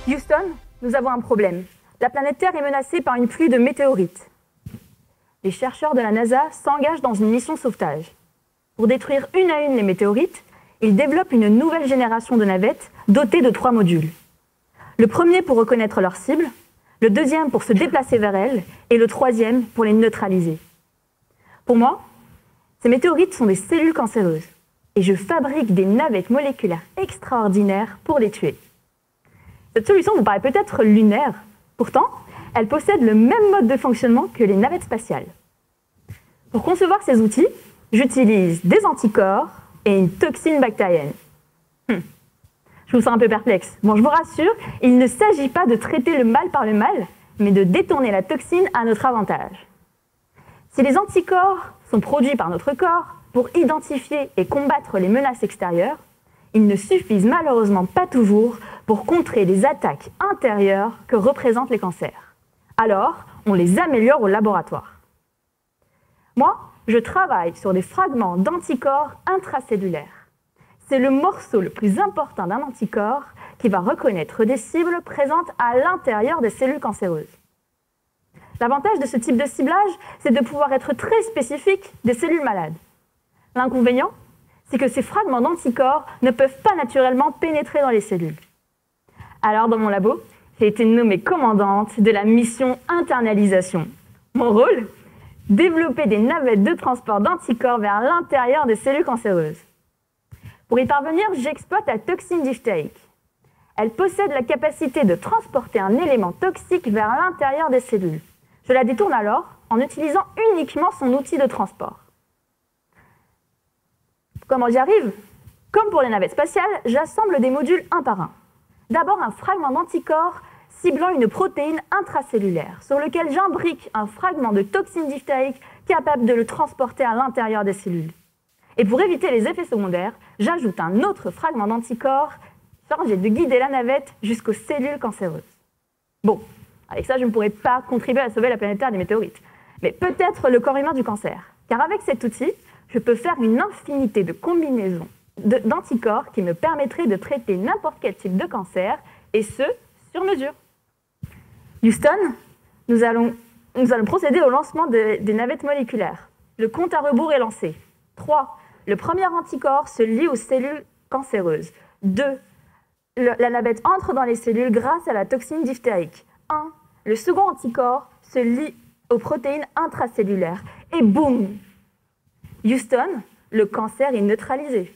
Houston, nous avons un problème. La planète Terre est menacée par une pluie de météorites. Les chercheurs de la NASA s'engagent dans une mission sauvetage. Pour détruire une à une les météorites, ils développent une nouvelle génération de navettes dotées de 3 modules. Le premier pour reconnaître leur cible, le deuxième pour se déplacer vers elles, et le troisième pour les neutraliser. Pour moi, ces météorites sont des cellules cancéreuses, et je fabrique des navettes moléculaires extraordinaires pour les tuer. Cette solution vous paraît peut-être lunaire, pourtant, elle possède le même mode de fonctionnement que les navettes spatiales. Pour concevoir ces outils, j'utilise des anticorps et une toxine bactérienne. Je vous sens un peu perplexe. Bon, je vous rassure, il ne s'agit pas de traiter le mal par le mal, mais de détourner la toxine à notre avantage. Si les anticorps sont produits par notre corps pour identifier et combattre les menaces extérieures, ils ne suffisent malheureusement pas toujours pour contrer les attaques intérieures que représentent les cancers. Alors, on les améliore au laboratoire. Moi, je travaille sur des fragments d'anticorps intracellulaires. C'est le morceau le plus important d'un anticorps qui va reconnaître des cibles présentes à l'intérieur des cellules cancéreuses. L'avantage de ce type de ciblage, c'est de pouvoir être très spécifique des cellules malades. L'inconvénient, c'est que ces fragments d'anticorps ne peuvent pas naturellement pénétrer dans les cellules. Alors, dans mon labo, j'ai été nommée commandante de la mission internalisation. Mon rôle ? Développer des navettes de transport d'anticorps vers l'intérieur des cellules cancéreuses. Pour y parvenir, j'exploite la toxine diphtérique. Elle possède la capacité de transporter un élément toxique vers l'intérieur des cellules. Je la détourne alors en utilisant uniquement son outil de transport. Comment j'y arrive ? Comme pour les navettes spatiales, j'assemble des modules un par un. D'abord, un fragment d'anticorps ciblant une protéine intracellulaire, sur lequel j'imbrique un fragment de toxine diphtérique capable de le transporter à l'intérieur des cellules. Et pour éviter les effets secondaires, j'ajoute un autre fragment d'anticorps chargé de guider la navette jusqu'aux cellules cancéreuses. Bon, avec ça, je ne pourrais pas contribuer à sauver la planète Terre des météorites, mais peut-être le corps humain du cancer, car avec cet outil, je peux faire une infinité de combinaisons d'anticorps qui me permettraient de traiter n'importe quel type de cancer, et ce, sur mesure. Houston, nous allons procéder au lancement des navettes moléculaires. Le compte à rebours est lancé. 3. Le premier anticorps se lie aux cellules cancéreuses. 2. La navette entre dans les cellules grâce à la toxine diphtérique. 1. Le second anticorps se lie aux protéines intracellulaires. Et boum! Houston, le cancer est neutralisé.